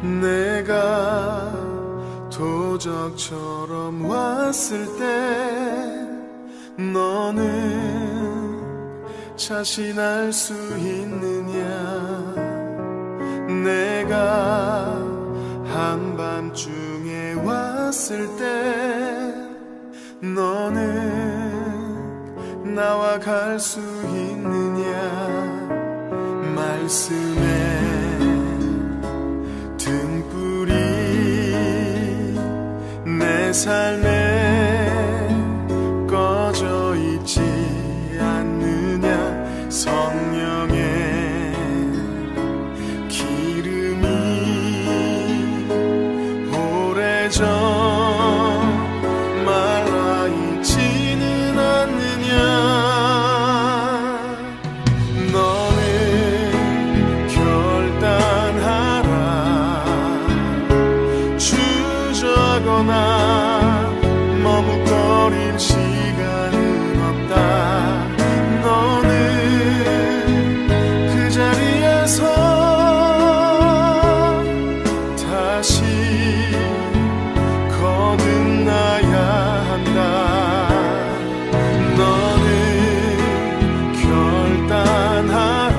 내가 도적처럼 왔을 때 너는 자신할 수 있느냐? 내가 한밤중에 왔을 때 너는 나와 갈 수 있느냐? 말씀에 등불이 내 삶에 꺼져 있지 않느냐? 성령의 기름이 오래전 말라 있지는 않느냐? 너는 결단하라. 주저거나 머뭇거릴 시간은 없다. 너는 그 자리에서 다시 거듭나야 한다. 너는 결단하라.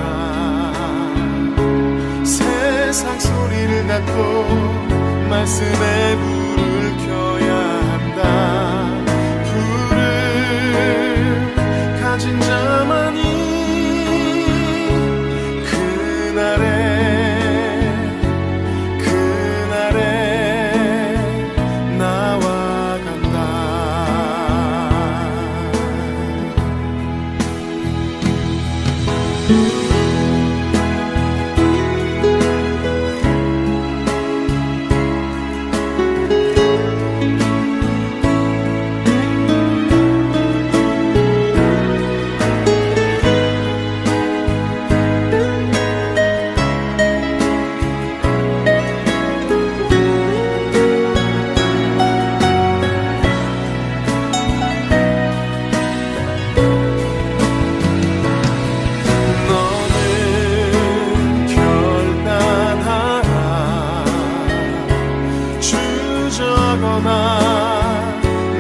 세상 소리를 닫고 말씀에 불을 켜야 한다. 불을 가진 자만이 그날에 나와 간다.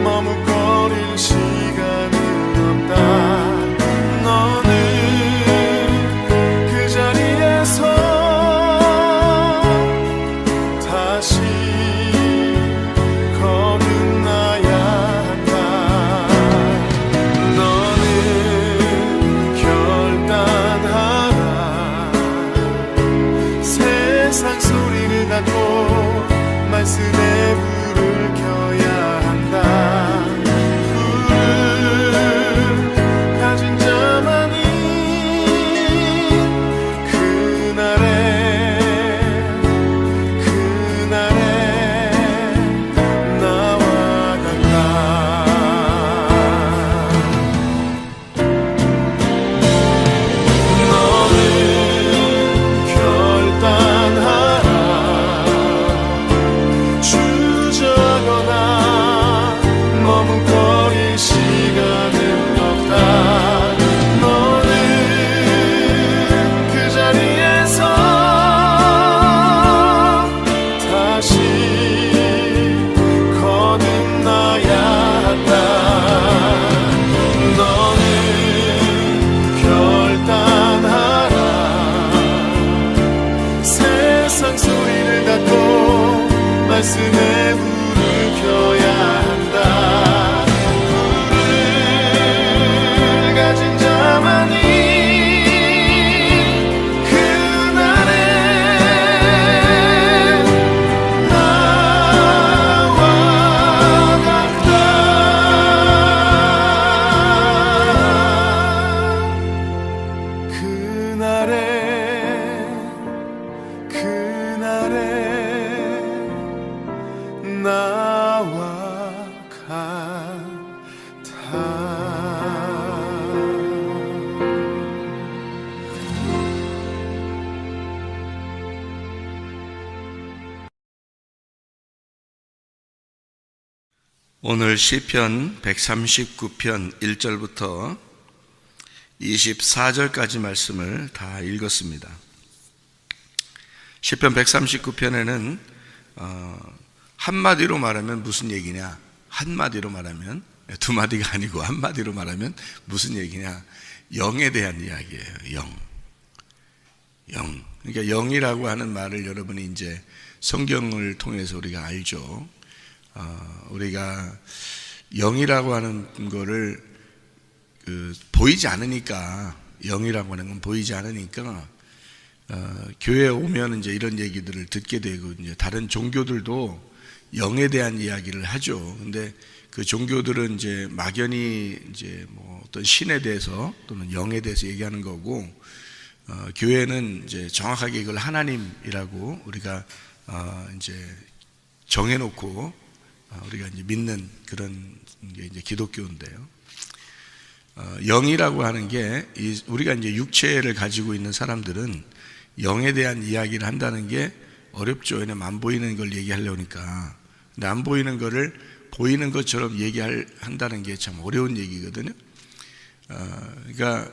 머뭇거릴 시간은 없다. 너는 그 자리에서 다시 거듭나야 한다. 너는 결단하라. 세상 소리를 닫고 말씀에 불을 켜야 한다. 불을 가진 자만이 그날에 나와 간다. 너는 결단하라. 주저거나 머뭇거릴 시간은 없다. 너는 그 자리에서 다시 거듭나야 한다. 너는 결단하라. 세상 소리를 닫고 말씀에 불을 켜야 한다. 불을 가진 자만이 그날에 나와 간다. 그날에 나와 같아. 오늘 시편 139편 1절부터 24절까지 말씀을 다 읽었습니다. 시편 139편에는 한마디로 말하면 무슨 얘기냐? 한마디로 말하면, 두 마디가 아니고 한마디로 말하면 무슨 얘기냐? 영에 대한 이야기예요. 영. 그러니까 영이라고 하는 말을 여러분이 이제 성경을 통해서 우리가 알죠. 우리가 영이라고 하는 거를 보이지 않으니까, 영이라고 하는 건 보이지 않으니까 교회에 오면 이제 이런 얘기들을 듣게 되고, 이제 다른 종교들도 영에 대한 이야기를 하죠. 근데 그 종교들은 이제 막연히 이제 뭐 어떤 신에 대해서 또는 영에 대해서 얘기하는 거고, 교회는 이제 정확하게 이걸 하나님이라고 우리가 이제 정해놓고 우리가 이제 믿는 그런 게 이제 기독교인데요. 영이라고 하는 게 우리가 이제 육체를 가지고 있는 사람들은 영에 대한 이야기를 한다는 게 어렵죠. 왜냐면 안 보이는 걸 얘기하려니까. 근데 안 보이는 거를 보이는 것처럼 한다는 게 참 어려운 얘기거든요. 그러니까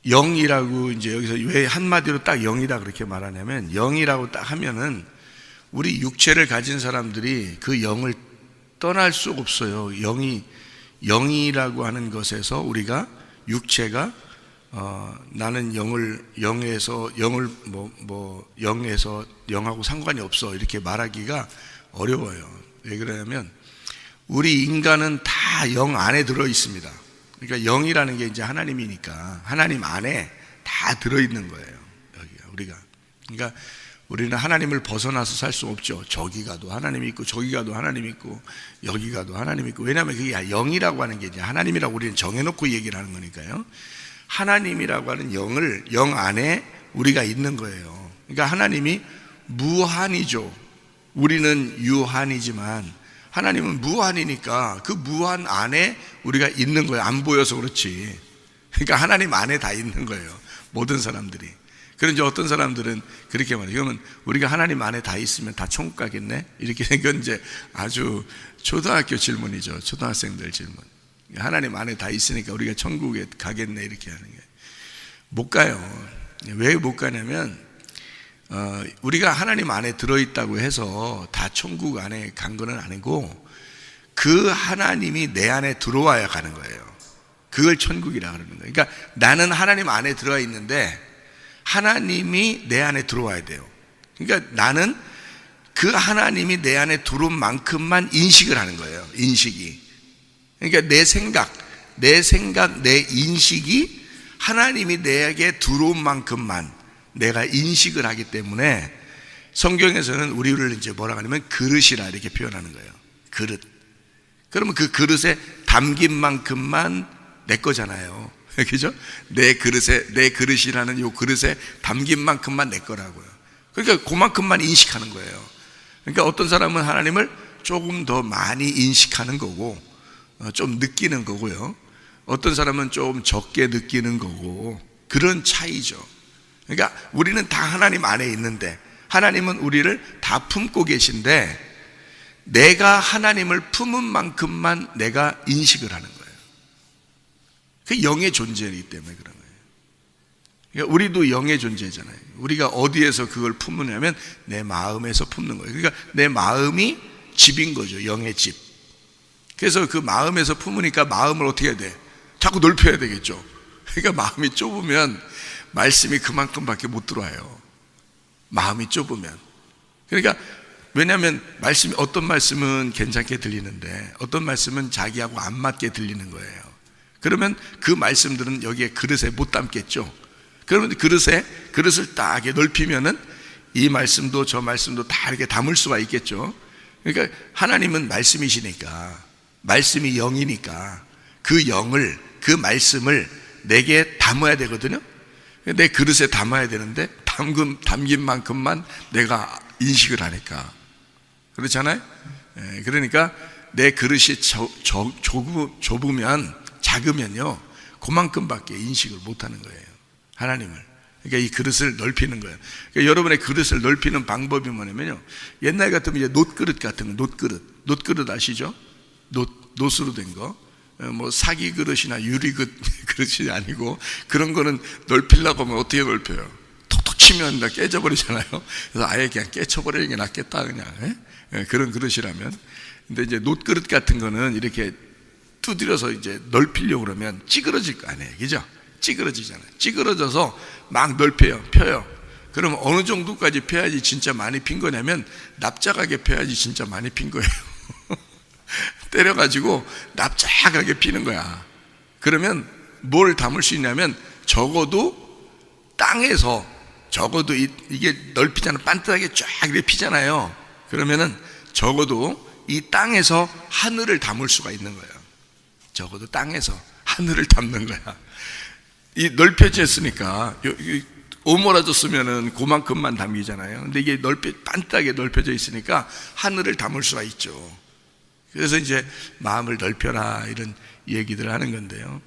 영이라고 이제 여기서 왜 한마디로 딱 영이다 그렇게 말하냐면, 영이라고 딱 하면은 우리 육체를 가진 사람들이 그 영을 떠날 수 없어요. 영이라고 하는 것에서 우리가 육체가 나는 영에서 영하고 상관이 없어 이렇게 말하기가 어려워요. 왜 그러냐면 우리 인간은 다 영 안에 들어 있습니다. 그러니까 영이라는 게 이제 하나님이니까 하나님 안에 다 들어 있는 거예요. 우리가. 그러니까 우리는 하나님을 벗어나서 살 수 없죠. 저기 가도 하나님이 있고 저기 가도 하나님이 있고 여기 가도 하나님이 있고. 왜냐하면 그게 영이라고 하는 게 이제 하나님이라고 우리는 정해놓고 얘기를 하는 거니까요. 하나님이라고 하는 영 안에 우리가 있는 거예요. 그러니까 하나님이 무한이죠. 우리는 유한이지만 하나님은 무한이니까 그 무한 안에 우리가 있는 거예요. 안 보여서 그렇지. 그러니까 하나님 안에 다 있는 거예요. 모든 사람들이. 그런데 어떤 사람들은 그렇게 말해요. 그러면 우리가 하나님 안에 다 있으면 다 천국 가겠네? 이렇게 생긴 이제 아주 초등학교 질문이죠. 초등학생들 질문. 하나님 안에 다 있으니까 우리가 천국에 가겠네? 이렇게 하는 게. 못 가요. 왜 못 가냐면 우리가 하나님 안에 들어있다고 해서 다 천국 안에 간 건 아니고 그 하나님이 내 안에 들어와야 가는 거예요. 그걸 천국이라 그러는 거예요. 그러니까 나는 하나님 안에 들어와 있는데 하나님이 내 안에 들어와야 돼요. 그러니까 나는 그 하나님이 내 안에 들어온 만큼만 인식을 하는 거예요. 인식이. 그러니까 내 생각, 내 인식이 하나님이 내게 들어온 만큼만 내가 인식을 하기 때문에 성경에서는 우리를 이제 뭐라고 하냐면 그릇이라 이렇게 표현하는 거예요. 그릇. 그러면 그 그릇에 담긴 만큼만 내 거잖아요. 그죠? 내 그릇이라는 요 그릇에 담긴 만큼만 내 거라고요. 그러니까 그만큼만 인식하는 거예요. 그러니까 어떤 사람은 하나님을 조금 더 많이 인식하는 거고, 좀 느끼는 거고요. 어떤 사람은 좀 적게 느끼는 거고, 그런 차이죠. 그러니까 우리는 다 하나님 안에 있는데 하나님은 우리를 다 품고 계신데 내가 하나님을 품은 만큼만 내가 인식을 하는 거예요. 그게 영의 존재이기 때문에 그런 거예요. 그러니까 우리도 영의 존재잖아요. 우리가 어디에서 그걸 품느냐면 내 마음에서 품는 거예요. 그러니까 내 마음이 집인 거죠. 영의 집. 그래서 그 마음에서 품으니까 마음을 어떻게 해야 돼? 자꾸 넓혀야 되겠죠. 그러니까 마음이 좁으면 말씀이 그만큼밖에 못 들어와요. 마음이 좁으면. 그러니까 왜냐하면 어떤 말씀은 괜찮게 들리는데 어떤 말씀은 자기하고 안 맞게 들리는 거예요. 그러면 그 말씀들은 여기에 그릇에 못 담겠죠. 그러면 그릇을 딱 이렇게 넓히면은 이 말씀도 저 말씀도 다 이렇게 담을 수가 있겠죠. 그러니까 하나님은 말씀이시니까, 말씀이 영이니까 그 말씀을 내게 담아야 되거든요. 내 그릇에 담아야 되는데 담긴 만큼만 내가 인식을 하니까. 그렇잖아요? 그러니까 내 그릇이 좁으면, 작으면요 그만큼밖에 인식을 못하는 거예요. 하나님을. 그러니까 이 그릇을 넓히는 거예요. 그러니까 여러분의 그릇을 넓히는 방법이 뭐냐면요, 옛날 같으면 이제 놋그릇 같은 거, 놋그릇 아시죠? 놋으로 된 거. 뭐 사기 그릇이나 유리 그릇이 아니고, 그런 거는 넓히려고 하면 어떻게 넓혀요? 톡톡 툭 치면 다 깨져버리잖아요. 그래서 아예 그냥 깨쳐버리는 게 낫겠다, 그냥. 그런 그릇이라면. 근데 이제 놋그릇 같은 거는 이렇게 두드려서 이제 넓히려고 그러면 찌그러질 거 아니에요. 그죠? 찌그러지잖아요. 찌그러져서 막 펴요. 그러면 어느 정도까지 펴야지 진짜 많이 핀 거냐면 납작하게 펴야지 진짜 많이 핀 거예요. 때려가지고 납작하게 피는 거야. 그러면 뭘 담을 수 있냐면 적어도 땅에서 적어도 이게 넓히잖아. 반듯하게 쫙 이렇게 피잖아요. 그러면은 적어도 이 땅에서 하늘을 담을 수가 있는 거예요. 적어도 땅에서 하늘을 담는 거야. 이 넓혀졌으니까 오므라졌으면은 그만큼만 담기잖아요. 근데 이게 반듯하게 넓혀져 있으니까 하늘을 담을 수가 있죠. 그래서 이제 마음을 넓혀라 이런 얘기들을 하는 건데요.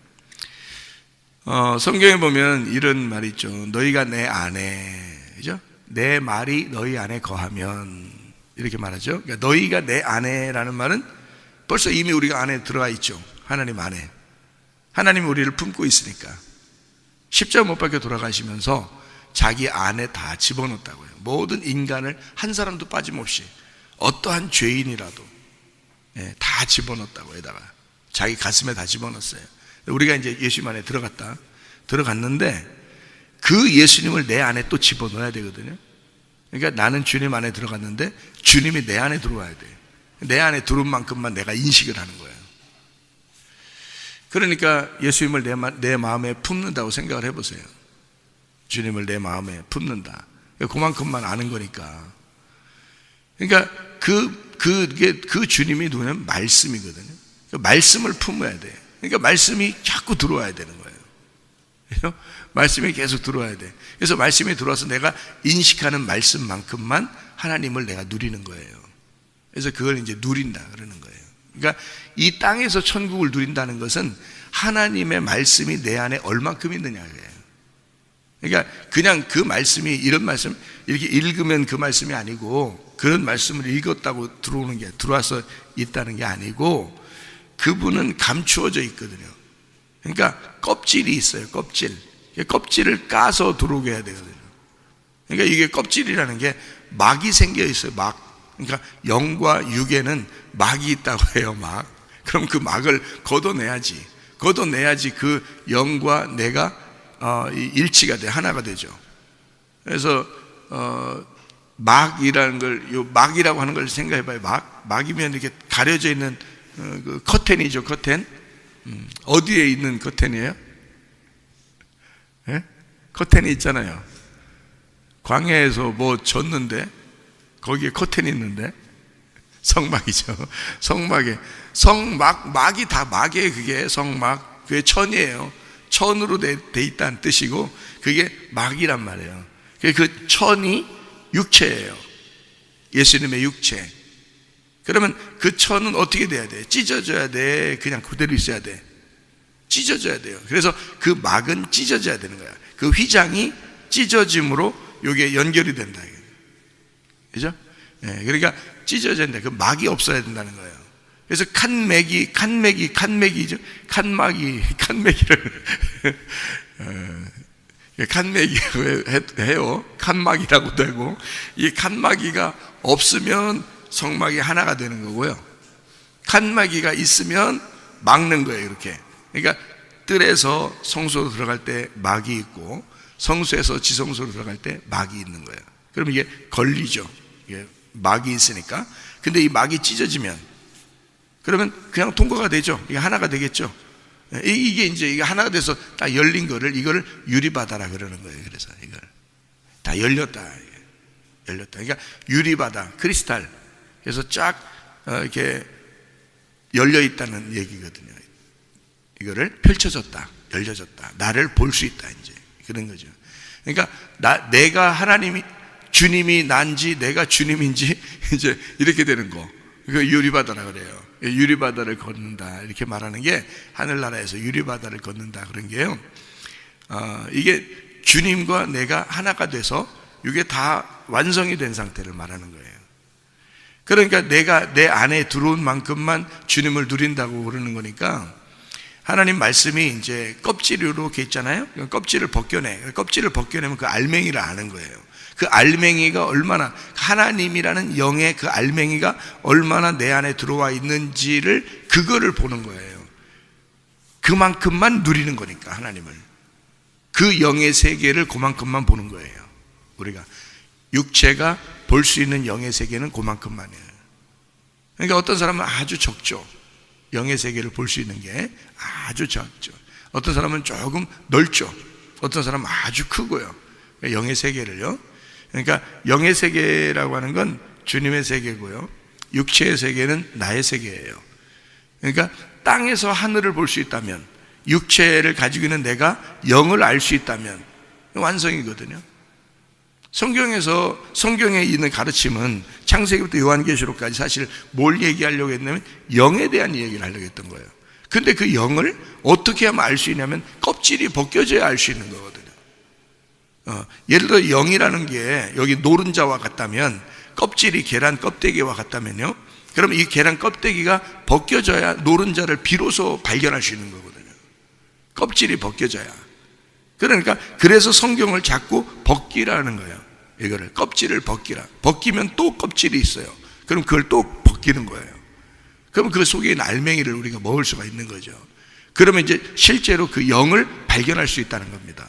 성경에 보면 이런 말이 있죠. 너희가 내 안에, 그죠? 내 말이 너희 안에 거하면, 이렇게 말하죠. 그러니까 너희가 내 안에라는 말은 벌써 이미 우리가 안에 들어가 있죠. 하나님 안에. 하나님이 우리를 품고 있으니까. 십자가 못 박혀 돌아가시면서 자기 안에 다 집어넣었다고요. 모든 인간을 한 사람도 빠짐없이 어떠한 죄인이라도 다 집어넣었다고. 에다가 자기 가슴에 다 집어넣었어요. 우리가 이제 예수님 안에 들어갔는데 그 예수님을 내 안에 또 집어넣어야 되거든요. 그러니까 나는 주님 안에 들어갔는데 주님이 내 안에 들어와야 돼요. 내 안에 들어온 만큼만 내가 인식을 하는 거예요. 그러니까 예수님을 내 마음에 품는다고 생각을 해보세요. 주님을 내 마음에 품는다. 그만큼만 아는 거니까. 그러니까 그 주님이 누구냐면 말씀이거든요. 말씀을 품어야 돼. 그러니까 말씀이 자꾸 들어와야 되는 거예요. 말씀이 계속 들어와야 돼. 그래서 말씀이 들어와서 내가 인식하는 말씀만큼만 하나님을 내가 누리는 거예요. 그래서 그걸 이제 누린다 그러는 거예요. 그러니까 이 땅에서 천국을 누린다는 것은 하나님의 말씀이 내 안에 얼만큼 있느냐예요. 그러니까 그냥 그 말씀이 이런 말씀 이렇게 읽으면 그 말씀이 아니고 그런 말씀을 읽었다고 들어와서 있다는 게 아니고 그분은 감추어져 있거든요. 그러니까 껍질이 있어요. 껍질을 까서 들어오게 해야 되거든요. 그러니까 이게 껍질이라는 게 막이 생겨 있어요. 막. 그러니까 영과 육에는 막이 있다고 해요. 막. 그럼 그 막을 걷어내야지 그 영과 내가 일치가 돼. 하나가 되죠. 그래서 막이라는 걸, 요 막이라고 하는 걸 생각해 봐요. 막이면 이렇게 가려져 있는 그 커튼이죠. 커튼. 어디에 있는 커튼이에요? 예? 커튼이 있잖아요. 광야에서 뭐 졌는데 거기에 커튼이 있는데 성막이죠. 막이 다 막이에요. 그게 성막. 그게 천이에요. 천으로 돼 있다는 뜻이고 그게 막이란 말이에요. 그 천이 육체예요. 예수님의 육체. 그러면 그 천은 어떻게 돼야 돼? 찢어져야 돼? 그냥 그대로 있어야 돼? 찢어져야 돼요. 그래서 그 막은 찢어져야 되는 거야. 그 휘장이 찢어짐으로 이게 연결이 된다. 그죠? 그러니까 찢어져야 된다. 그 막이 없어야 된다는 거예요. 그래서 칸막이죠. 칸막이를 칸막이라고 해요. 칸막이라고도 하고 이 칸막이가 없으면 성막이 하나가 되는 거고요. 칸막이가 있으면 막는 거예요. 이렇게. 그러니까 뜰에서 성소로 들어갈 때 막이 있고 성소에서 지성소로 들어갈 때 막이 있는 거예요. 그럼 이게 걸리죠. 이게 막이 있으니까. 근데 이 막이 찢어지면 그러면 그냥 통과가 되죠. 이게 하나가 되겠죠. 이게 이제 하나가 돼서 딱 열린 이거를 유리바다라 그러는 거예요. 그래서 이걸 다 열렸다. 그러니까 유리바다, 크리스탈. 그래서 쫙 이렇게 열려 있다는 얘기거든요. 이거를 펼쳐졌다, 열려졌다. 나를 볼 수 있다. 이제 그런 거죠. 그러니까 내가 하나님이 주님이 난지 내가 주님인지 이제 이렇게 되는 거. 그 유리바다라 그래요. 유리바다를 걷는다 이렇게 말하는 게 하늘나라에서 유리바다를 걷는다 그런 게요. 이게 주님과 내가 하나가 돼서 이게 다 완성이 된 상태를 말하는 거예요. 그러니까 내가 내 안에 들어온 만큼만 주님을 누린다고 그러는 거니까 하나님 말씀이 이제 껍질로 이렇게 있잖아요. 껍질을 벗겨내. 껍질을 벗겨내면 그 알맹이를 아는 거예요. 그 알맹이가 얼마나, 하나님이라는 영의 그 알맹이가 얼마나 내 안에 들어와 있는지를, 그거를 보는 거예요. 그만큼만 누리는 거니까, 하나님을. 그 영의 세계를 그만큼만 보는 거예요. 우리가 육체가 볼 수 있는 영의 세계는 그만큼만이에요. 그러니까 어떤 사람은 아주 적죠. 영의 세계를 볼 수 있는 게 아주 적죠. 어떤 사람은 조금 넓죠. 어떤 사람은 아주 크고요. 영의 세계를요. 그러니까 영의 세계라고 하는 건 주님의 세계고요, 육체의 세계는 나의 세계예요. 그러니까 땅에서 하늘을 볼 수 있다면, 육체를 가지고 있는 내가 영을 알 수 있다면 완성이거든요. 성경에 있는 가르침은 창세기부터 요한계시록까지 사실 뭘 얘기하려고 했냐면 영에 대한 얘기를 하려고 했던 거예요. 근데 그 영을 어떻게 하면 알 수 있냐면 껍질이 벗겨져야 알 수 있는 거거든요. 예를 들어 영이라는 게 여기 노른자와 같다면, 껍질이 계란 껍데기와 같다면요, 그러면 이 계란 껍데기가 벗겨져야 노른자를 비로소 발견할 수 있는 거거든요. 껍질이 벗겨져야. 그러니까 그래서 성경을 자꾸 벗기라는 거예요. 이거를 껍질을 벗기라. 벗기면 또 껍질이 있어요. 그럼 그걸 또 벗기는 거예요. 그럼 그 속에 있는 알맹이를 우리가 먹을 수가 있는 거죠. 그러면 이제 실제로 그 영을 발견할 수 있다는 겁니다.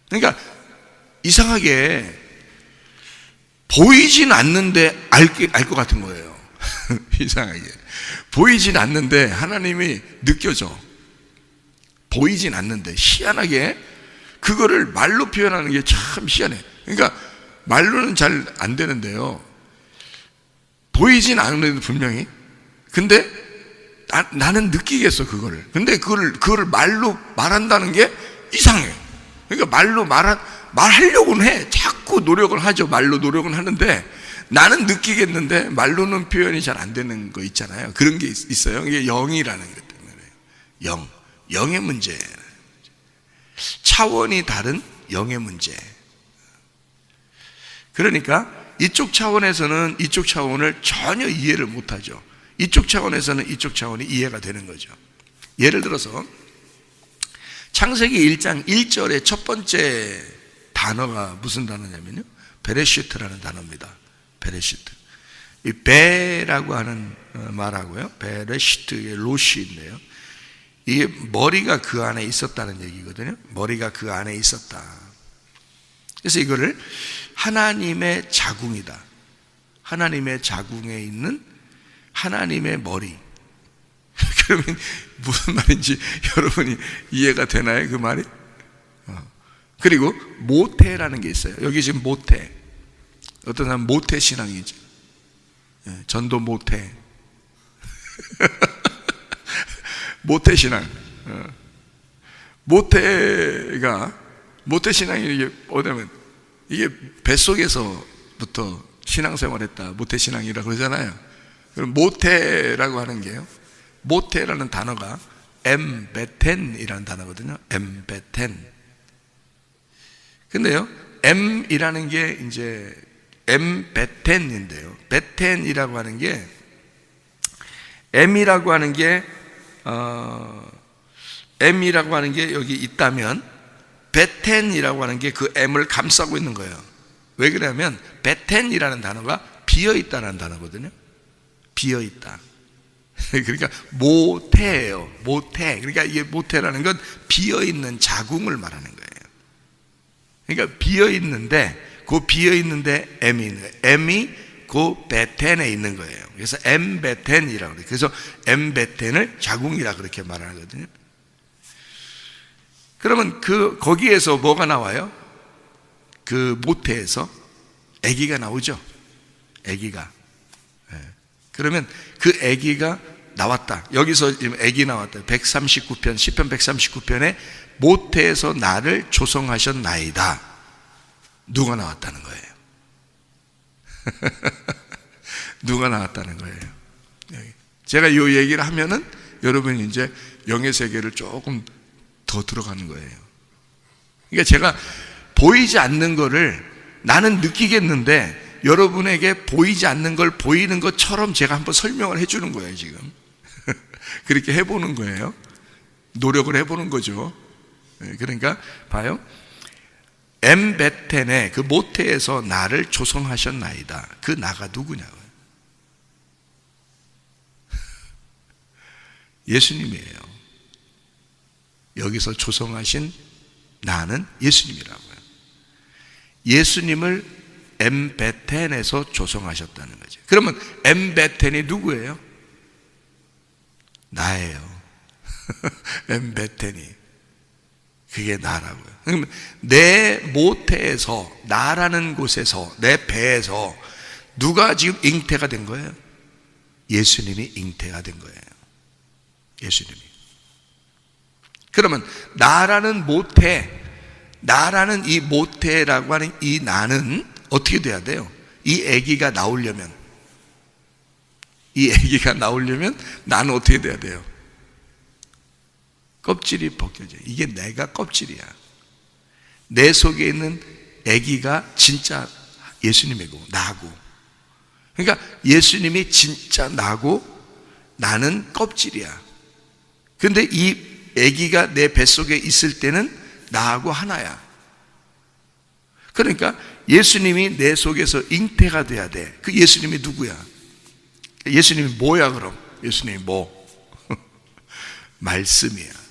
그러니까 이상하게 보이진 않는데 알 것 같은 거예요. 이상하게 보이진 않는데 하나님이 느껴져. 보이진 않는데 희한하게 그거를 말로 표현하는 게 참 희한해. 그러니까 말로는 잘 안 되는데요, 보이진 않는데도 분명히, 근데 나는 느끼겠어 그거를. 근데 그거를 말로 말한다는 게 이상해. 그러니까 말로 말하려고는 해. 자꾸 노력을 하죠. 말로 노력은 하는데 나는 느끼겠는데 말로는 표현이 잘 안 되는 거 있잖아요. 그런 게 있어요. 이게 영이라는 것 때문에. 영의 문제. 차원이 다른 영의 문제. 그러니까 이쪽 차원에서는 이쪽 차원을 전혀 이해를 못하죠. 이쪽 차원에서는 이쪽 차원이 이해가 되는 거죠. 예를 들어서 창세기 1장 1절의 첫 번째 단어가 무슨 단어냐면요, 베레시트라는 단어입니다. 베레시트. 이 베라고 하는 말하고요, 베레시트의 로시인데요, 이게 머리가 그 안에 있었다는 얘기거든요. 머리가 그 안에 있었다. 그래서 이거를 하나님의 자궁이다. 하나님의 자궁에 있는 하나님의 머리. 그러면 무슨 말인지 여러분이 이해가 되나요? 그 말이? 그리고 모태라는 게 있어요. 여기 지금 모태. 어떤 사람은 모태 신앙이죠. 전도 모태. 모태 신앙. 모태 신앙이 이게 뭐냐면, 이게 뱃속에서부터 신앙생활했다, 모태 신앙이라고 그러잖아요. 그럼 모태라고 하는 게요, 모태라는 단어가 엠베텐이라는 단어거든요. 엠베텐. 근데요, M이라는 게 이제 엠베텐인데요, 베텐이라고 하는 게, M이라고 하는 게 M이라고 하는 게 여기 있다면 베텐이라고 하는 게 그 M을 감싸고 있는 거예요. 왜 그러냐면 베텐이라는 단어가 비어있다는 단어거든요. 비어있다. 그러니까 모태예요. 모태. 그러니까 이게 모태라는 건 비어있는 자궁을 말하는 거예요. 그러니까 비어있는데, 그 비어있는데 M이 있는 거예요. M이 그 베텐에 있는 거예요. 그래서 엠베텐이라고 그래요. 그래서 엠베텐을 자궁이라 그렇게 말하거든요. 그러면 거기에서 뭐가 나와요? 그 모태에서 아기가 나오죠. 아기가. 그러면 그 아기가 나왔다. 여기서 지금 아기 나왔다. 139편, 시편 139편에 모태에서 나를 조성하셨나이다. 누가 나왔다는 거예요? 누가 나왔다는 거예요? 제가 이 얘기를 하면은 여러분이 이제 영의 세계를 조금 더 들어가는 거예요. 그러니까 제가 보이지 않는 거를 나는 느끼겠는데 여러분에게 보이지 않는 걸 보이는 것처럼 제가 한번 설명을 해주는 거예요, 지금. 그렇게 해보는 거예요. 노력을 해보는 거죠. 그러니까 봐요. 엠베텐의 그 모태에서 나를 조성하셨나이다. 그 나가 누구냐고요? 예수님이에요. 여기서 조성하신 나는 예수님이라고요. 예수님을 엠베텐에서 조성하셨다는 거죠. 그러면 엠베텐이 누구예요? 나예요. 엠베텐이. 그게 나라고요. 그러면 내 모태에서, 나라는 곳에서, 내 배에서 누가 지금 잉태가 된 거예요? 예수님이 잉태가 된 거예요. 예수님이. 그러면 나라는 모태, 나라는 이 모태라고 하는 이 나는 어떻게 돼야 돼요? 이 아기가 나오려면, 나는 어떻게 돼야 돼요? 껍질이 벗겨져요. 이게 내가 껍질이야. 내 속에 있는 아기가 진짜 예수님이고 나고. 그러니까 예수님이 진짜 나고 나는 껍질이야. 근데 이 아기가 내 뱃속에 있을 때는 나하고 하나야. 그러니까 예수님이 내 속에서 잉태가 돼야 돼. 그 예수님이 누구야? 예수님이 뭐야 그럼? 예수님이 뭐? 말씀이야.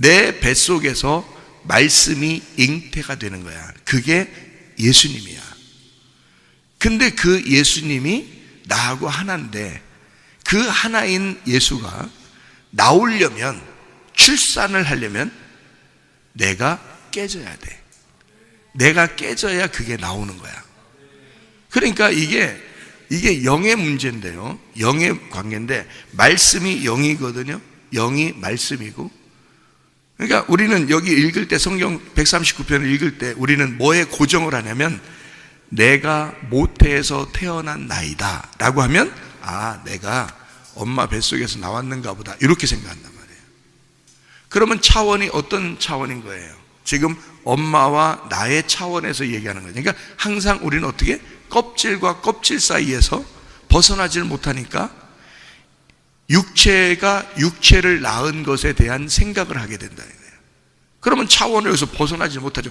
내 뱃속에서 말씀이 잉태가 되는 거야. 그게 예수님이야. 근데 그 예수님이 나하고 하나인데 그 하나인 예수가 나오려면, 출산을 하려면 내가 깨져야 돼. 내가 깨져야 그게 나오는 거야. 그러니까 이게 영의 문제인데요. 영의 관계인데 말씀이 영이거든요. 영이 말씀이고. 그러니까 우리는 여기 읽을 때, 성경 139편을 읽을 때 우리는 뭐에 고정을 하냐면 내가 모태에서 태어난 나이다 라고 하면 내가 엄마 뱃속에서 나왔는가 보다 이렇게 생각한단 말이에요. 그러면 차원이 어떤 차원인 거예요? 지금 엄마와 나의 차원에서 얘기하는 거죠. 그러니까 항상 우리는 어떻게? 껍질과 껍질 사이에서 벗어나질 못하니까 육체가 육체를 낳은 것에 대한 생각을 하게 된다는 거예요. 그러면 차원을 여기서 벗어나지 못하죠.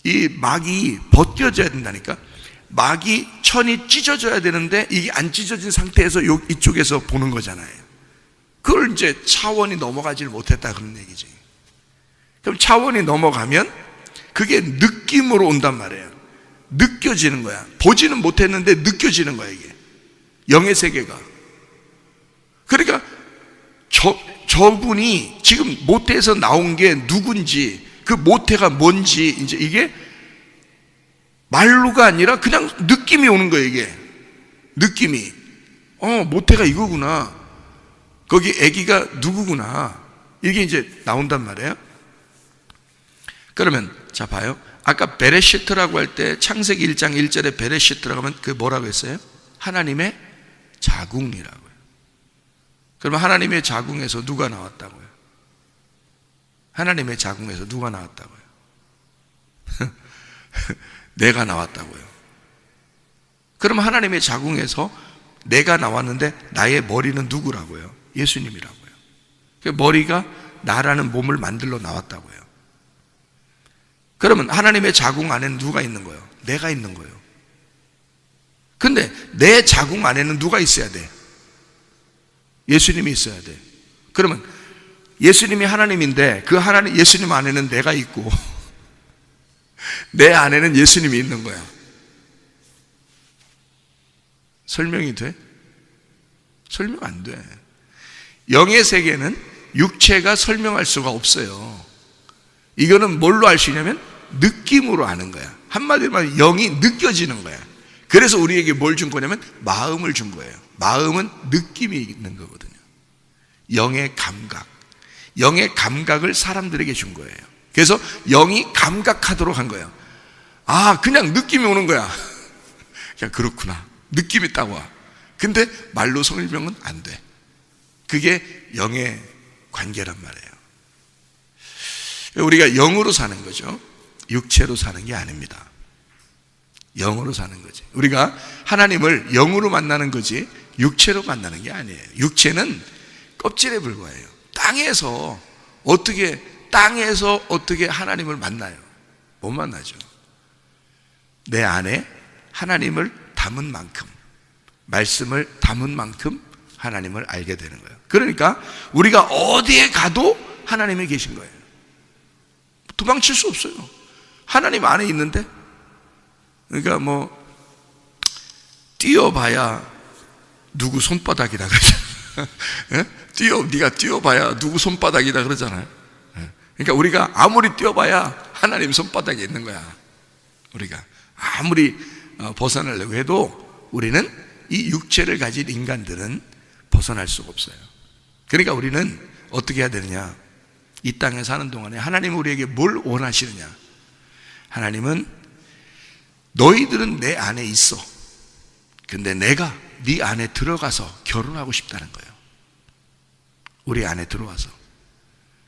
이 막이 벗겨져야 된다니까. 막이 천이 찢어져야 되는데 이게 안 찢어진 상태에서 이쪽에서 보는 거잖아요. 그걸 이제 차원이 넘어가지를 못했다 그런 얘기지. 그럼 차원이 넘어가면 그게 느낌으로 온단 말이에요. 느껴지는 거야. 보지는 못했는데 느껴지는 거야 이게. 영의 세계가. 그러니까 저분이 지금 모태에서 나온 게 누군지, 그 모태가 뭔지 이제 이게 말로가 아니라 그냥 느낌이 오는 거예요. 이게 느낌이 모태가 이거구나, 거기 아기가 누구구나, 이게 이제 나온단 말이에요. 그러면 자 봐요. 아까 베레시트라고 할 때 창세기 1장 1절에 베레시트라고 하면 그 뭐라고 했어요? 하나님의 자궁이라고요. 그러면 하나님의 자궁에서 누가 나왔다고요? 하나님의 자궁에서 누가 나왔다고요? 내가 나왔다고요. 그럼 하나님의 자궁에서 내가 나왔는데 나의 머리는 누구라고요? 예수님이라고요. 머리가 나라는 몸을 만들러 나왔다고요. 그러면 하나님의 자궁 안에는 누가 있는 거예요? 내가 있는 거예요. 근데 내 자궁 안에는 누가 있어야 돼? 예수님이 있어야 돼. 그러면 예수님이 하나님인데 그 하나님 예수님 안에는 내가 있고 내 안에는 예수님이 있는 거야. 설명이 돼? 설명 안 돼. 영의 세계는 육체가 설명할 수가 없어요. 이거는 뭘로 알 수 있냐면 느낌으로 아는 거야. 한마디로 말하면 영이 느껴지는 거야. 그래서 우리에게 뭘 준 거냐면 마음을 준 거예요. 마음은 느낌이 있는 거거든요. 영의 감각. 영의 감각을 사람들에게 준 거예요. 그래서 영이 감각하도록 한 거예요. 그냥 느낌이 오는 거야. 그냥 그렇구나. 느낌이 딱 와. 근데 말로 설명은 안 돼. 그게 영의 관계란 말이에요. 우리가 영으로 사는 거죠. 육체로 사는 게 아닙니다. 영으로 사는 거지. 우리가 하나님을 영으로 만나는 거지 육체로 만나는 게 아니에요. 육체는 껍질에 불과해요. 딱 땅에서 어떻게 하나님을 만나요? 못 만나죠. 내 안에 하나님을 담은 만큼, 말씀을 담은 만큼 하나님을 알게 되는 거예요. 그러니까 우리가 어디에 가도 하나님이 계신 거예요. 도망칠 수 없어요. 하나님 안에 있는데. 그러니까 뛰어봐야 누구 손바닥이다 그러잖아요. 네가 뛰어봐야 누구 손바닥이다 그러잖아요. 그러니까 우리가 아무리 뛰어봐야 하나님 손바닥에 있는 거야. 우리가 아무리 벗어나려고 해도 우리는 이 육체를 가진 인간들은 벗어날 수가 없어요. 그러니까 우리는 어떻게 해야 되느냐? 이 땅에 사는 동안에 하나님은 우리에게 뭘 원하시느냐? 하나님은 너희들은 내 안에 있어. 근데 내가 네 안에 들어가서 결혼하고 싶다는 거예요. 우리 안에 들어와서.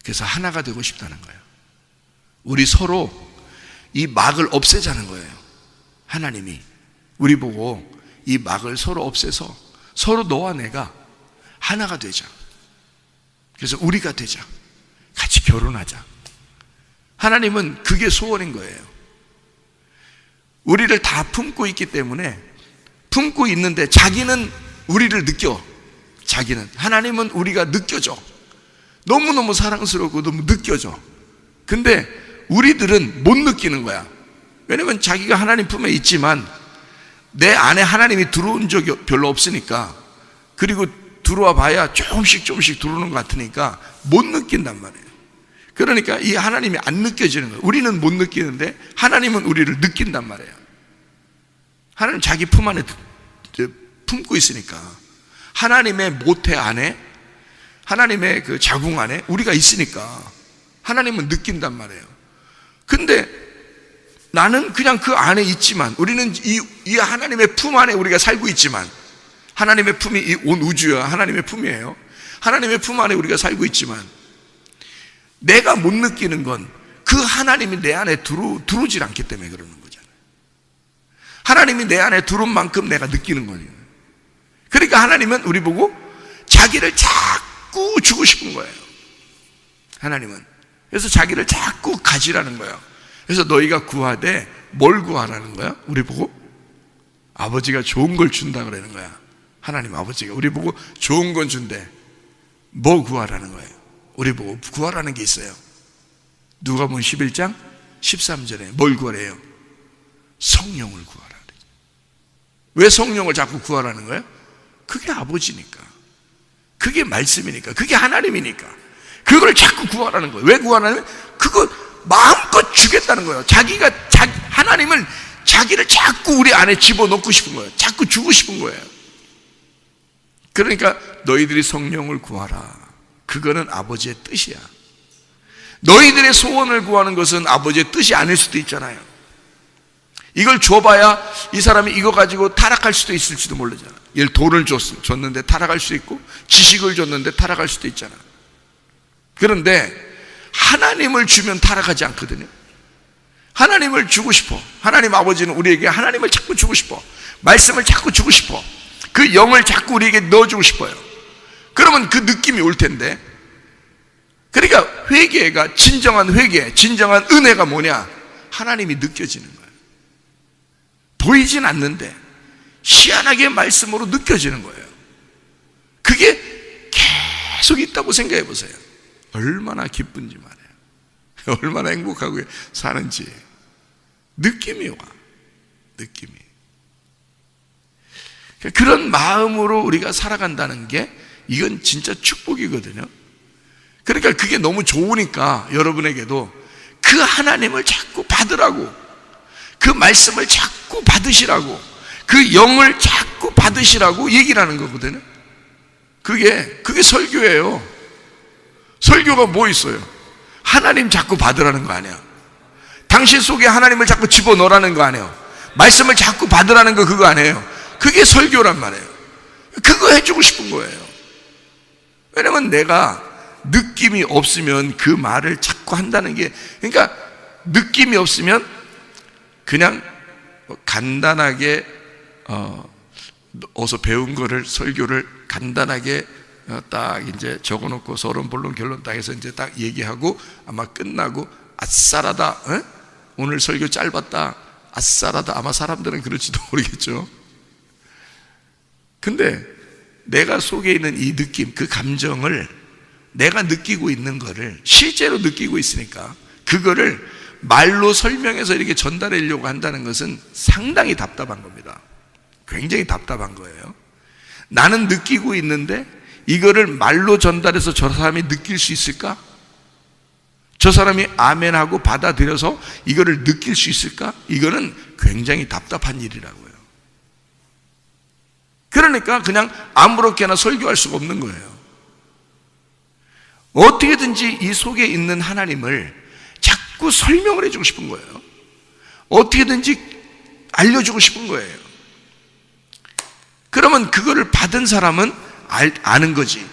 그래서 하나가 되고 싶다는 거예요. 우리 서로 이 막을 없애자는 거예요. 하나님이 우리 보고 이 막을 서로 없애서 서로 너와 내가 하나가 되자. 그래서 우리가 되자. 같이 결혼하자. 하나님은 그게 소원인 거예요. 우리를 다 품고 있기 때문에 품고 있는데 자기는 우리를 느껴. 하나님은 우리가 느껴져. 너무너무 사랑스럽고 너무 느껴져. 근데 우리들은 못 느끼는 거야. 왜냐면 자기가 하나님 품에 있지만 내 안에 하나님이 들어온 적이 별로 없으니까, 그리고 들어와 봐야 조금씩 들어오는 것 같으니까 못 느낀단 말이에요. 그러니까 이 하나님이 안 느껴지는 거예요. 우리는 못 느끼는데 하나님은 우리를 느낀단 말이에요. 하나님 자기 품 안에 품고 있으니까, 하나님의 모태 안에, 하나님의 그 자궁 안에 우리가 있으니까 하나님은 느낀단 말이에요. 근데 나는 그냥 그 안에 있지만, 우리는 이 하나님의 품 안에 우리가 살고 있지만, 하나님의 품이 이 온 우주야 하나님의 품이에요. 하나님의 품 안에 우리가 살고 있지만 내가 못 느끼는 건 그 하나님이 내 안에 들어오질 않기 때문에 그러는 거잖아요. 하나님이 내 안에 들어온 만큼 내가 느끼는 거예요. 그러니까 하나님은 우리 보고 자기를 자꾸 주고 싶은 거예요. 하나님은. 그래서 자기를 자꾸 가지라는 거예요. 그래서 너희가 구하되 뭘 구하라는 거야? 우리 보고 아버지가 좋은 걸 준다 그러는 거야. 하나님 아버지가 우리 보고 좋은 건 준대. 뭐 구하라는 거예요? 우리 보고 구하라는 게 있어요. 누가복음 11장 13절에 뭘 구하래요? 성령을 구하라. 왜 성령을 자꾸 구하라는 거예요? 그게 아버지니까, 그게 말씀이니까, 그게 하나님이니까 그걸 자꾸 구하라는 거예요. 왜 구하라는 거예요? 그거 마음껏 주겠다는 거예요. 하나님을, 자기를 자꾸 우리 안에 집어넣고 싶은 거예요. 자꾸 주고 싶은 거예요. 그러니까 너희들이 성령을 구하라. 그거는 아버지의 뜻이야. 너희들의 소원을 구하는 것은 아버지의 뜻이 아닐 수도 있잖아요. 이걸 줘봐야 이 사람이 이거 가지고 타락할 수도 있을지도 모르잖아. 예를 돈을 줬는데 타락할 수 있고, 지식을 줬는데 타락할 수도 있잖아. 그런데 하나님을 주면 타락하지 않거든요. 하나님을 주고 싶어. 하나님 아버지는 우리에게 하나님을 자꾸 주고 싶어. 말씀을 자꾸 주고 싶어. 그 영을 자꾸 우리에게 넣어주고 싶어요. 그러면 그 느낌이 올 텐데. 그러니까 회개가, 진정한 회개, 진정한 은혜가 뭐냐? 하나님이 느껴지는 거예요. 보이진 않는데 희한하게 말씀으로 느껴지는 거예요. 그게 계속 있다고 생각해 보세요. 얼마나 기쁜지 말이에요. 얼마나 행복하고 사는지 느낌이 와. 느낌이. 그런 마음으로 우리가 살아간다는 게, 이건 진짜 축복이거든요. 그러니까 그게 너무 좋으니까 여러분에게도 그 하나님을 자꾸 받으라고, 그 말씀을 자꾸 받으시라고, 그 영을 자꾸 받으시라고 얘기를 하는 거거든요. 그게 설교예요. 설교가 뭐 있어요? 하나님 자꾸 받으라는 거 아니야. 당신 속에 하나님을 자꾸 집어넣으라는 거 아니에요. 말씀을 자꾸 받으라는 거 그거 아니에요. 그게 설교란 말이에요. 그거 해주고 싶은 거예요. 왜냐면 내가 느낌이 없으면 그 말을 자꾸 한다는 게, 그러니까 느낌이 없으면 그냥 간단하게 어서 배운 거를, 설교를 간단하게 딱 이제 적어놓고 서론 본론 결론 딱 해서 이제 딱 얘기하고 아마 끝나고 아싸라다, 오늘 설교 짧았다, 아싸라다. 아마 사람들은 그럴지도 모르겠죠. 근데 내가 속에 있는 이 느낌, 그 감정을 내가 느끼고 있는 거를 실제로 느끼고 있으니까 그거를 말로 설명해서 이렇게 전달하려고 한다는 것은 상당히 답답한 겁니다. 굉장히 답답한 거예요. 나는 느끼고 있는데 이거를 말로 전달해서 저 사람이 느낄 수 있을까? 저 사람이 아멘하고 받아들여서 이거를 느낄 수 있을까? 이거는 굉장히 답답한 일이라고요. 그러니까 그냥 아무렇게나 설교할 수가 없는 거예요. 어떻게든지 이 속에 있는 하나님을 자꾸 설명을 해주고 싶은 거예요. 어떻게든지 알려주고 싶은 거예요. 그러면 그거를 받은 사람은 아는 거지.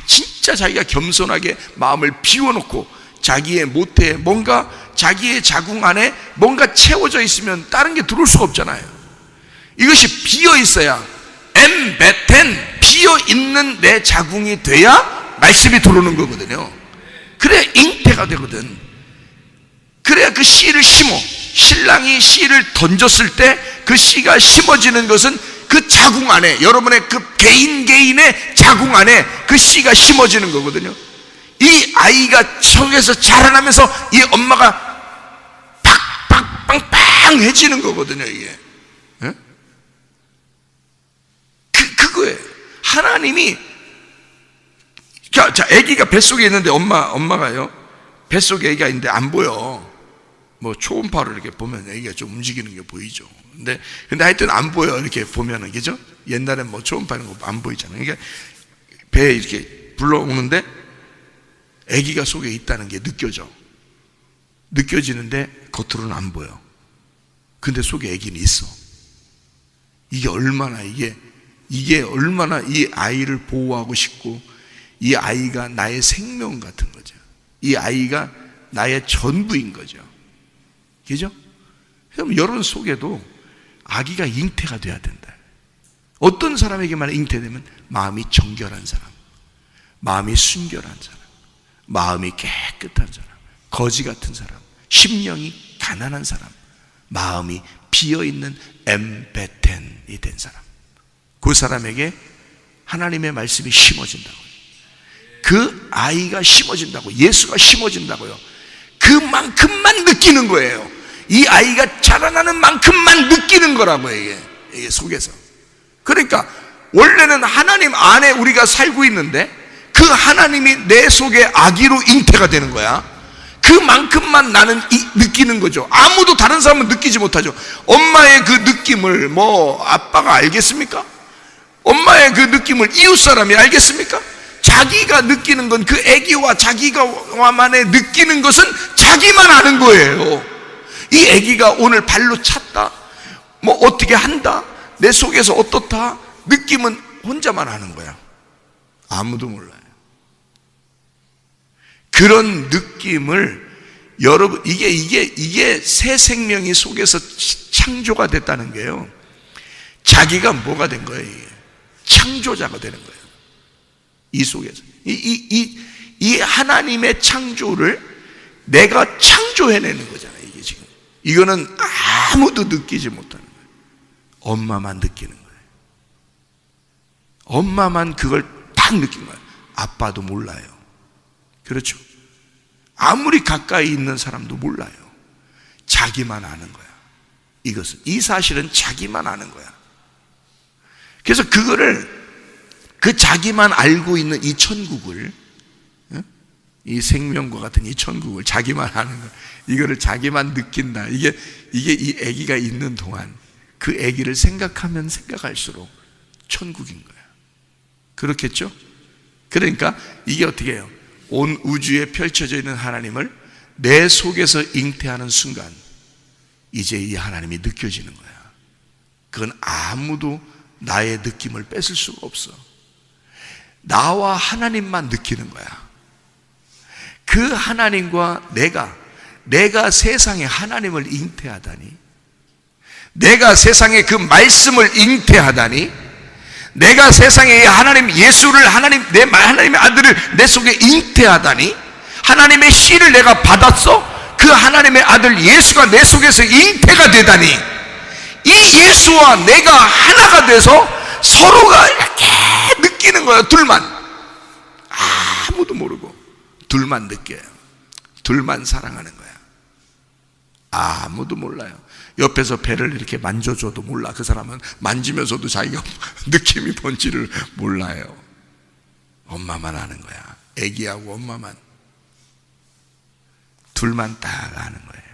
진짜 자기가 겸손하게 마음을 비워놓고 자기의 모태에 뭔가 자기의 자궁 안에 뭔가 채워져 있으면 다른 게 들어올 수가 없잖아요. 이것이 비어 있어야, 엠베텐, 비어 있는 내 자궁이 돼야 말씀이 들어오는 거거든요. 그래야 잉태가 되거든. 그래야 그 씨를 심어. 신랑이 씨를 던졌을 때 그 씨가 심어지는 것은 그 자궁 안에, 여러분의 그 개인의 자궁 안에 그 씨가 심어지는 거거든요. 이 아이가 속에서 자라나면서 이 엄마가 팍팍빵빵해지는 거거든요, 이게. 그거예요. 하나님이, 자, 아기가 뱃속에 있는데 엄마가요, 뱃속에 아기가 있는데 안 보여. 뭐 초음파로 이렇게 보면 아기가 좀 움직이는 게 보이죠. 근데 하여튼 안 보여. 이렇게 보면은, 그죠? 옛날엔 뭐 초음파 이런 거 안 보이잖아요. 그러니까 배에 이렇게 불러오는데 아기가 속에 있다는 게 느껴지는데 겉으로는 안 보여. 근데 속에 아기는 있어. 이게 얼마나 이 아이를 보호하고 싶고, 이 아이가 나의 생명 같은 거죠. 이 아이가 나의 전부인 거죠. 그죠? 그럼 여러분 속에도 아기가 잉태가 돼야 된다. 어떤 사람에게만 잉태되면 마음이 정결한 사람, 마음이 순결한 사람, 마음이 깨끗한 사람, 거지 같은 사람, 심령이 가난한 사람, 마음이 비어있는 엠베텐이 된 사람, 그 사람에게 하나님의 말씀이 심어진다고요. 그 아이가 심어진다고, 예수가 심어진다고요. 그만큼만 느끼는 거예요. 이 아이가 자라나는 만큼만 느끼는 거라고요, 이게 속에서. 그러니까 원래는 하나님 안에 우리가 살고 있는데 그 하나님이 내 속에 아기로 잉태가 되는 거야. 그만큼만 나는 느끼는 거죠. 아무도 다른 사람은 느끼지 못하죠. 엄마의 그 느낌을 아빠가 알겠습니까? 엄마의 그 느낌을 이웃 사람이 알겠습니까? 자기가 느끼는 건, 그 아기와 자기가만의 느끼는 것은 자기만 아는 거예요. 이 아기가 오늘 발로 찼다, 어떻게 한다, 내 속에서 어떻다, 느낌은 혼자만 아는 거야. 아무도 몰라요. 그런 느낌을 여러분, 이게 새 생명이 속에서 창조가 됐다는 게요, 자기가 뭐가 된 거예요? 이게 창조자가 되는 거예요. 이 속에서 이 하나님의 창조를 내가 창조해내는 거잖아요. 이게 지금 이거는 아무도 느끼지 못하는 거예요. 엄마만 느끼는 거예요. 엄마만 그걸 딱 느끼는 거예요. 아빠도 몰라요. 그렇죠? 아무리 가까이 있는 사람도 몰라요. 자기만 아는 거야. 이 사실은 자기만 아는 거야. 그래서 그 자기만 알고 있는 이 천국을, 이 생명과 같은 이 천국을 자기만 아는 거, 이거를 자기만 느낀다. 이게 이 아기가 있는 동안 그 아기를 생각하면 생각할수록 천국인 거야. 그렇겠죠? 그러니까 이게 어떻게 해요? 온 우주에 펼쳐져 있는 하나님을 내 속에서 잉태하는 순간 이제 이 하나님이 느껴지는 거야. 그건 아무도 나의 느낌을 뺏을 수가 없어. 나와 하나님만 느끼는 거야. 그 하나님과 내가 세상에 하나님을 잉태하다니, 내가 세상에 그 말씀을 잉태하다니, 내가 세상에 하나님 예수를 하나님의 아들을 내 속에 잉태하다니, 하나님의 씨를 내가 받았어. 그 하나님의 아들 예수가 내 속에서 잉태가 되다니, 이 예수와 내가 하나가 돼서 서로가 이렇게 느끼는 거예요. 둘만, 아무도 모르고 둘만 느껴요. 둘만 사랑하는 거야. 아무도 몰라요. 옆에서 배를 이렇게 만져줘도 몰라. 그 사람은 만지면서도 자기가 느낌이 뭔지를 몰라요. 엄마만 아는 거야. 애기하고 엄마만, 둘만 딱 아는 거예요.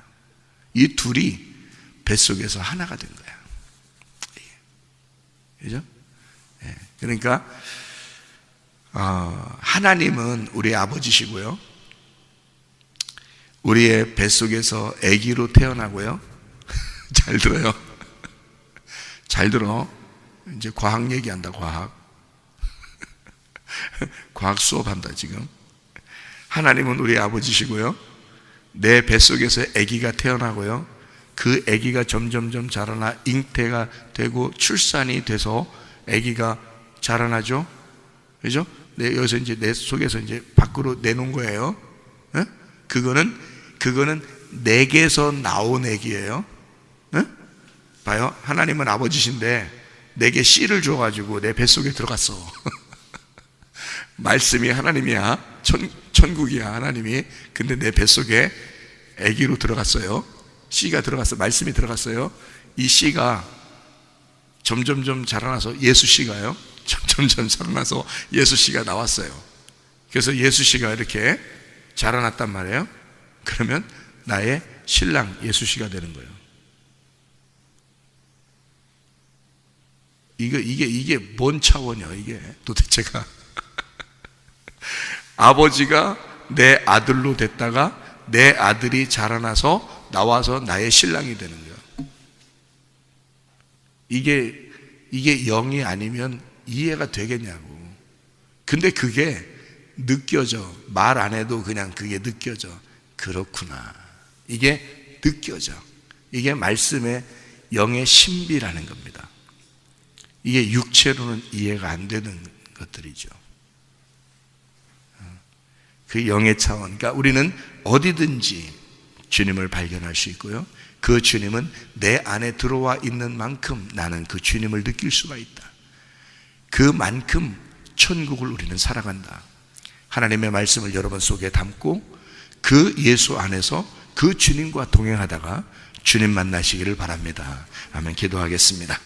이 둘이 뱃속에서 하나가 된 거야. 그죠? 그러니까 하나님은 우리 아버지시고요, 우리의 뱃속에서 아기로 태어나고요. 잘 들어요. 잘 들어. 이제 과학 얘기한다. 과학 수업한다 지금. 하나님은 우리 아버지시고요, 내 뱃속에서 아기가 태어나고요, 그 아기가 점점점 자라나 잉태가 되고 출산이 돼서 아기가 자라나죠. 그죠? 여기서 이제 내 속에서 이제 밖으로 내놓은 거예요. 그거는 내게서 나온 아기예요. 봐요. 하나님은 아버지신데 내게 씨를 줘가지고 내 뱃속에 들어갔어. 말씀이 하나님이야. 천국이야 하나님이. 근데 내 뱃속에 아기로 들어갔어요. 씨가 들어갔어. 말씀이 들어갔어요. 이 씨가 점점점 자라나서 예수 씨가요, 점점점 자라나서 예수 씨가 나왔어요. 그래서 예수 씨가 이렇게 자라났단 말이에요. 그러면 나의 신랑 예수 씨가 되는 거예요. 이게 뭔 차원이야 이게 도대체가. 아버지가 내 아들로 됐다가 내 아들이 자라나서 나와서 나의 신랑이 되는 거야. 이게 영이 아니면 이해가 되겠냐고. 근데 그게 느껴져. 말 안 해도 그냥 그게 느껴져. 그렇구나. 이게 느껴져. 이게 말씀의 영의 신비라는 겁니다. 이게 육체로는 이해가 안 되는 것들이죠. 그 영의 차원. 그러니까 우리는 어디든지 주님을 발견할 수 있고요, 그 주님은 내 안에 들어와 있는 만큼 나는 그 주님을 느낄 수가 있다. 그만큼 천국을 우리는 살아간다. 하나님의 말씀을 여러분 속에 담고 그 예수 안에서 그 주님과 동행하다가 주님 만나시기를 바랍니다. 아멘. 기도하겠습니다.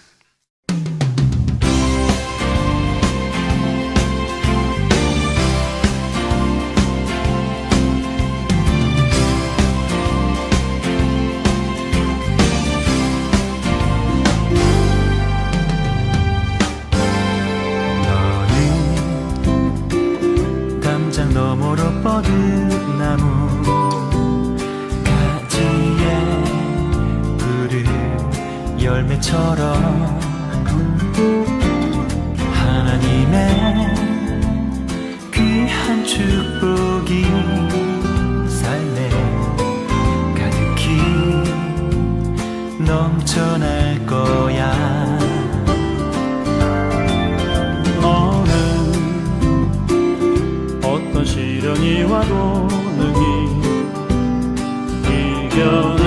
너머로 뻗은 나무 가지에 푸른 열매처럼 하나님의 귀한 축복이 삶에 가득히 넘쳐날 거야. 시련이 와도 능히 이겨낼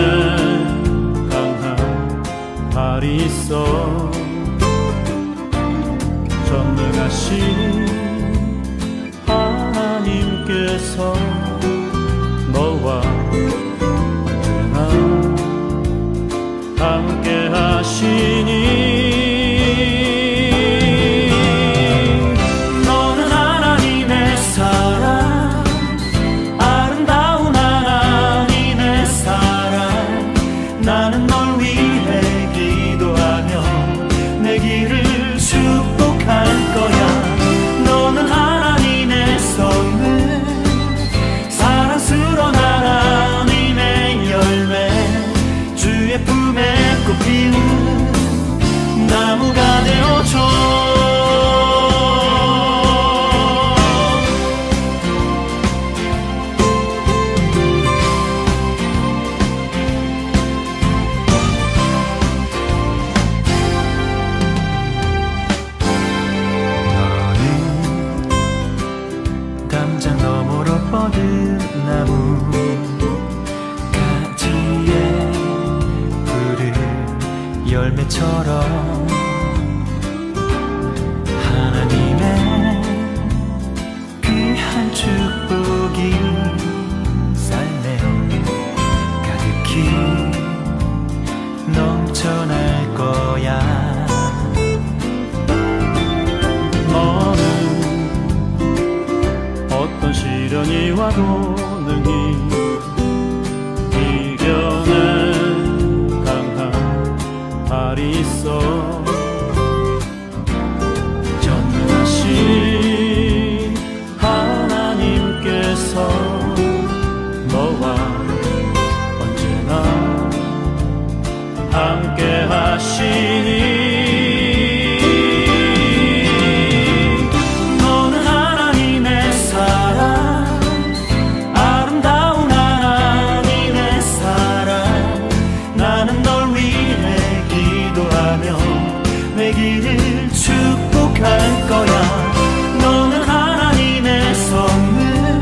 강한 발이 있어. 전능하신 하나님께서 너와 언제나 함께 하시니 나무가 되어줘. 열매처럼 하나님의 귀한 축복이 삶에 가득히 넘쳐날 거야. 너는 어떤 시련이 와도 능히 이겨낸 강한 발이 있어. 전능하신 하나님께서 너와 언제나 함께 하시니 되기를 축복할 거야. 너는 하나님의 선물,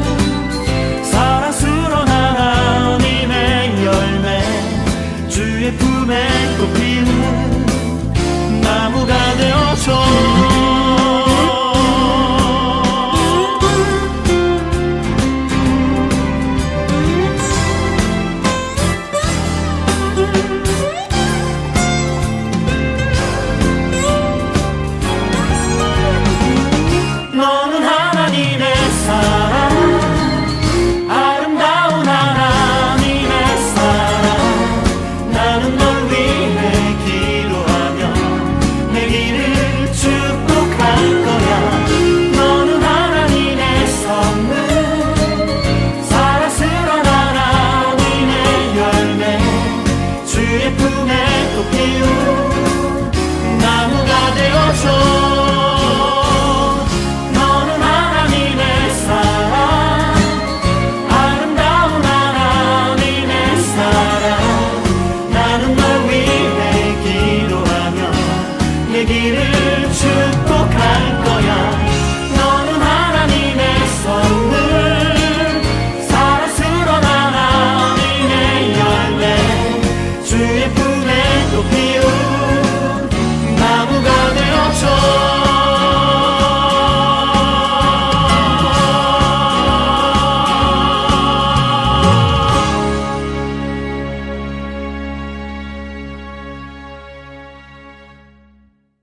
사랑스러운 하나님의 열매, 주의 품에 꼭